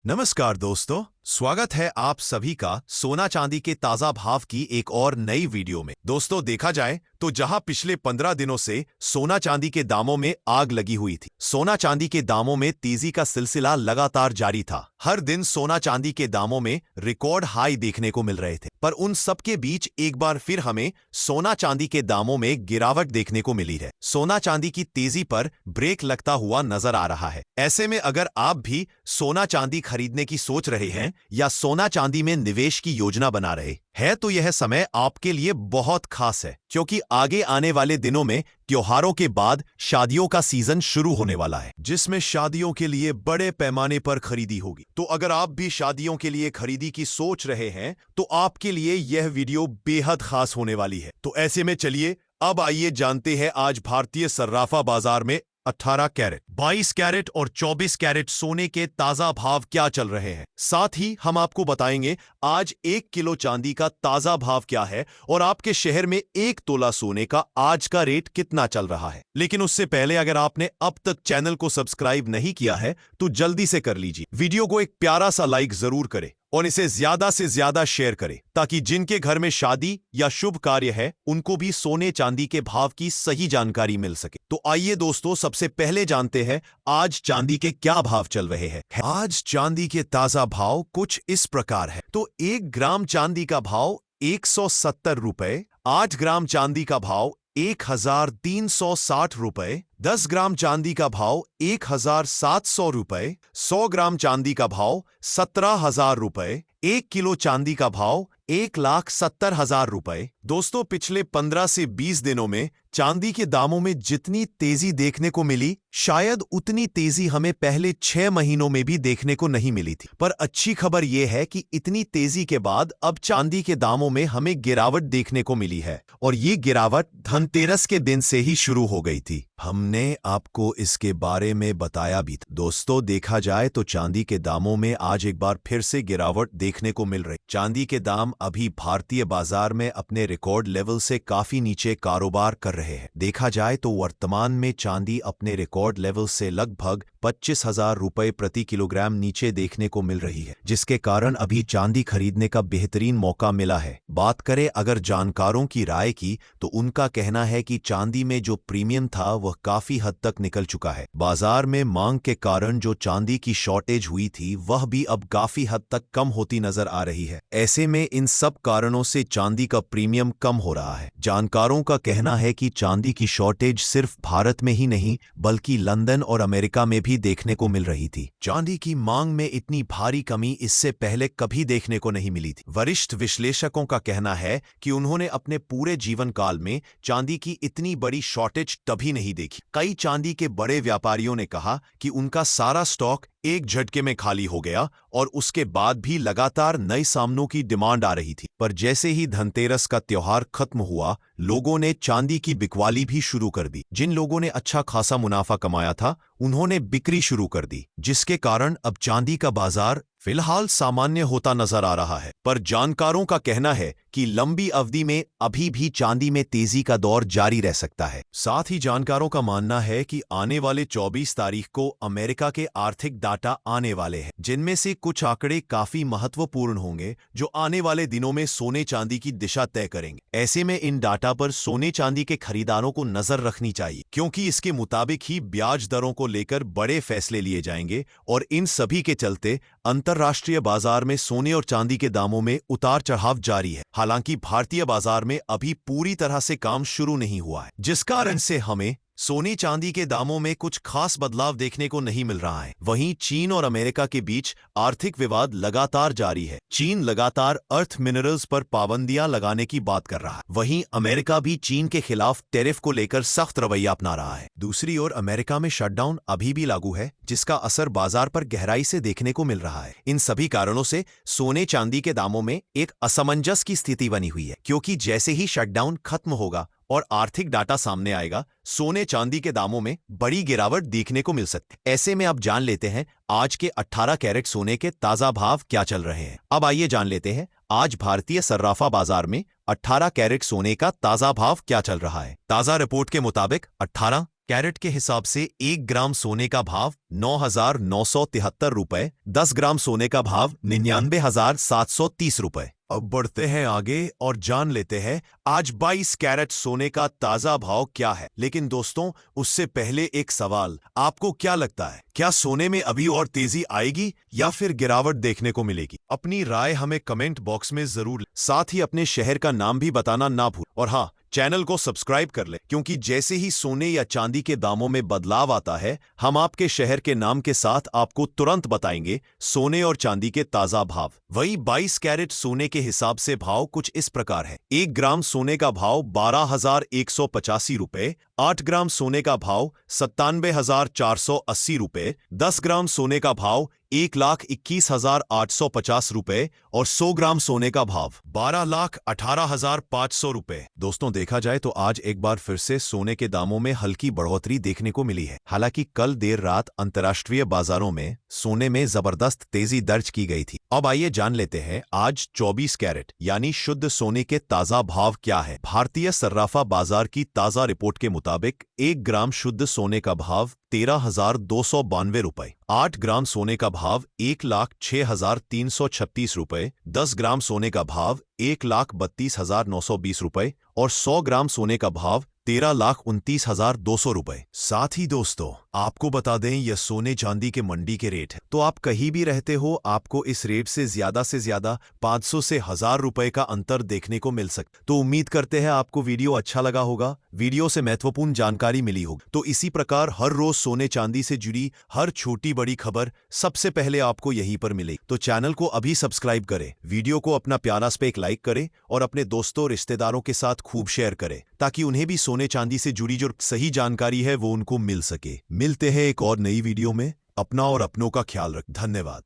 नमस्कार दोस्तों, स्वागत है आप सभी का सोना चांदी के ताजा भाव की एक और नई वीडियो में। दोस्तों, देखा जाए तो जहां पिछले 15 दिनों से सोना चांदी के दामों में आग लगी हुई थी, सोना चांदी के दामों में तेजी का सिलसिला लगातार जारी था। हर दिन सोना चांदी के दामों में रिकॉर्ड हाई देखने को मिल रहे थे, पर उन सब के बीच एक बार फिर हमें सोना चांदी के दामों में गिरावट देखने को मिली है। सोना चांदी की तेजी पर ब्रेक लगता हुआ नजर आ रहा है। ऐसे में अगर आप भी सोना चांदी खरीदने की सोच रहे हैं या सोना चांदी में निवेश की योजना बना रहे हैं, तो यह समय आपके लिए बहुत खास है, क्योंकि आगे आने वाले दिनों में त्योहारों के बाद शादियों का सीजन शुरू होने वाला है, जिसमें शादियों के लिए बड़े पैमाने पर खरीदी होगी। तो अगर आप भी शादियों के लिए खरीदी की सोच रहे हैं, तो आपके लिए यह वीडियो बेहद खास होने वाली है। तो ऐसे में चलिए अब आइए जानते हैं आज भारतीय सर्राफा बाजार में 18 कैरेट, 22 कैरेट और 24 कैरेट सोने के ताजा भाव क्या चल रहे हैं। साथ ही हम आपको बताएंगे आज 1 किलो चांदी का ताजा भाव क्या है और आपके शहर में 1 तोला सोने का आज का रेट कितना चल रहा है। लेकिन उससे पहले अगर आपने अब तक चैनल को सब्सक्राइब नहीं किया है तो जल्दी से कर लीजिए। वीडियो को एक प्यारा सा लाइक जरूर करें और इसे ज्यादा से ज्यादा शेयर करें, ताकि जिनके घर में शादी या शुभ कार्य है उनको भी सोने चांदी के भाव की सही जानकारी मिल सके। तो आइए दोस्तों, सबसे पहले जानते हैं आज चांदी के क्या भाव चल रहे हैं। आज चांदी के ताजा भाव कुछ इस प्रकार है। तो 1 ग्राम चांदी का भाव 170 रुपए, 8 ग्राम चांदी का भाव 1360 रुपए, 10 ग्राम चांदी का भाव 1700 रुपए, 100 ग्राम चांदी का भाव 17,000 रुपए, 1 किलो चांदी का भाव 1,70,000 रुपए। दोस्तों, पिछले 15 से 20 दिनों में चांदी के दामों में जितनी तेजी देखने को मिली, शायद उतनी तेजी हमें पहले 6 महीनों में भी देखने को नहीं मिली थी। पर अच्छी खबर यह है कि इतनी तेजी के बाद अब चांदी के दामों में हमें गिरावट देखने को मिली है, और ये गिरावट धनतेरस के दिन से ही शुरू हो गई थी। हमने आपको इसके बारे में बताया भी था। दोस्तों, देखा जाए तो चांदी के दामों में आज एक बार फिर से गिरावट देखने को मिल रही। चांदी के दाम अभी भारतीय बाजार में अपने रिकॉर्ड लेवल से काफी नीचे कारोबार कर रहे हैं। देखा जाए तो वर्तमान में चांदी अपने रिकॉर्ड लेवल से लगभग 25,000 रुपए प्रति किलोग्राम नीचे देखने को मिल रही है, जिसके कारण अभी चांदी खरीदने का बेहतरीन मौका मिला है। बात करें अगर जानकारों की राय की, तो उनका कहना है कि चांदी में जो प्रीमियम था वह काफी हद तक निकल चुका है। बाजार में मांग के कारण जो चांदी की शॉर्टेज हुई थी वह भी अब काफी हद तक कम होती नजर आ रही है। ऐसे में इन सब कारणों से चांदी का प्रीमियम कम हो रहा है। जानकारों का कहना है कि चांदी की शॉर्टेज सिर्फ भारत में ही नहीं बल्कि लंदन और अमेरिका में भी देखने को मिल रही थी। चांदी की मांग में इतनी भारी कमी इससे पहले कभी देखने को नहीं मिली थी। वरिष्ठ विश्लेषकों का कहना है कि उन्होंने अपने पूरे जीवन काल में चांदी की इतनी बड़ी शॉर्टेज तभी नहीं देखी। कई चांदी के बड़े व्यापारियों ने कहा कि उनका सारा स्टॉक एक झटके में खाली हो गया और उसके बाद भी लगातार नए सामानों की डिमांड आ रही थी। पर जैसे ही धनतेरस का त्योहार खत्म हुआ, लोगों ने चांदी की बिकवाली भी शुरू कर दी। जिन लोगों ने अच्छा खासा मुनाफा कमाया था उन्होंने बिक्री शुरू कर दी, जिसके कारण अब चांदी का बाजार फिलहाल सामान्य होता नजर आ रहा है। पर जानकारों का कहना है कि लंबी अवधि में अभी भी चांदी में तेजी का दौर जारी रह सकता है। साथ ही जानकारों का मानना है कि आने वाले 24 तारीख को अमेरिका के आर्थिक डाटा आने वाले हैं, जिनमें से कुछ आंकड़े काफी महत्वपूर्ण होंगे जो आने वाले दिनों में सोने चांदी की दिशा तय करेंगे। ऐसे में इन डाटा पर सोने चांदी के खरीदारों को नजर रखनी चाहिए, क्योंकि इसके मुताबिक ही ब्याज दरों को लेकर बड़े फैसले लिए जाएंगे, और इन सभी के चलते अंतरराष्ट्रीय बाजार में सोने और चांदी के दामों में उतार चढ़ाव जारी है। हालांकि भारतीय बाजार में अभी पूरी तरह से काम शुरू नहीं हुआ है, जिस कारण से हमें सोने चांदी के दामों में कुछ खास बदलाव देखने को नहीं मिल रहा है। वहीं चीन और अमेरिका के बीच आर्थिक विवाद लगातार जारी है। चीन लगातार अर्थ मिनरल्स पर पाबंदियां लगाने की बात कर रहा है, वहीं अमेरिका भी चीन के खिलाफ टैरिफ को लेकर सख्त रवैया अपना रहा है। दूसरी ओर अमेरिका में शटडाउन अभी भी लागू है, जिसका असर बाजार पर गहराई से देखने को मिल रहा है। इन सभी कारणों से सोने चांदी के दामों में एक असमंजस की स्थिति बनी हुई है, क्योंकि जैसे ही शटडाउन खत्म होगा और आर्थिक डाटा सामने आएगा, सोने चांदी के दामों में बड़ी गिरावट देखने को मिल सकती है। ऐसे में अब जान लेते हैं आज के 18 कैरेट सोने के ताजा भाव क्या चल रहे हैं। अब आइए जान लेते हैं आज भारतीय सर्राफा बाजार में 18 कैरेट सोने का ताजा भाव क्या चल रहा है। ताजा रिपोर्ट के मुताबिक 18 कैरेट के हिसाब से 1 ग्राम सोने का भाव 9,973 रुपए, 10 ग्राम सोने का भाव 99,730 रुपए। अब बढ़ते हैं आगे और जान लेते हैं आज 22 कैरेट सोने का ताजा भाव क्या है। लेकिन दोस्तों, उससे पहले एक सवाल, आपको क्या लगता है, क्या सोने में अभी और तेजी आएगी या फिर गिरावट देखने को मिलेगी? अपनी राय हमें कमेंट बॉक्स में जरूर, साथ ही अपने शहर का नाम भी बताना ना भूल। और हाँ, चैनल को सब्सक्राइब कर ले, क्योंकि जैसे ही सोने या चांदी के दामों में बदलाव आता है, हम आपके शहर के नाम के साथ आपको तुरंत बताएंगे सोने और चांदी के ताजा भाव। वही 22 कैरेट सोने के हिसाब से भाव कुछ इस प्रकार है। 1 ग्राम सोने का भाव 12,185 रुपए, 8 ग्राम सोने का भाव 97,480 रुपए, 10 ग्राम सोने का भाव 1,21,850 रुपए और 100 ग्राम सोने का भाव 12,18,500 रुपए। दोस्तों, देखा जाए तो आज एक बार फिर से सोने के दामों में हल्की बढ़ोतरी देखने को मिली है। हालांकि कल देर रात अंतर्राष्ट्रीय बाजारों में सोने में जबरदस्त तेजी दर्ज की गई थी। अब आइए जान लेते हैं आज 24 कैरेट यानी शुद्ध सोने के ताजा भाव क्या है। भारतीय सर्राफा बाजार की ताजा रिपोर्ट के मुताबिक 1 ग्राम शुद्ध सोने का भाव 13,292 रुपए, 8 ग्राम सोने का भाव 1,06,336 रुपए, 10 ग्राम सोने का भाव 1,32,920 रुपए और 100 ग्राम सोने का भाव 13,29,200 रुपए। साथ ही दोस्तों, आपको बता दें यह सोने चांदी के मंडी के रेट है, तो आप कहीं भी रहते हो आपको इस रेट से ज्यादा 500 से 1,000 रुपए का अंतर देखने को मिल सकता। तो उम्मीद करते हैं आपको वीडियो अच्छा लगा होगा, वीडियो से महत्वपूर्ण जानकारी मिली होगी। तो इसी प्रकार हर रोज सोने चांदी से जुड़ी हर छोटी बड़ी खबर सबसे पहले आपको यहीं पर मिलेगी। तो चैनल को अभी सब्सक्राइब करें, वीडियो को अपना प्यारा सा एक लाइक करें और अपने दोस्तों रिश्तेदारों के साथ खूब शेयर करें, ताकि उन्हें भी सोने चांदी से जुड़ी जो सही जानकारी है वो उनको मिल सके। मिलते हैं एक और नई वीडियो में। अपना और अपनों का ख्याल रख। धन्यवाद।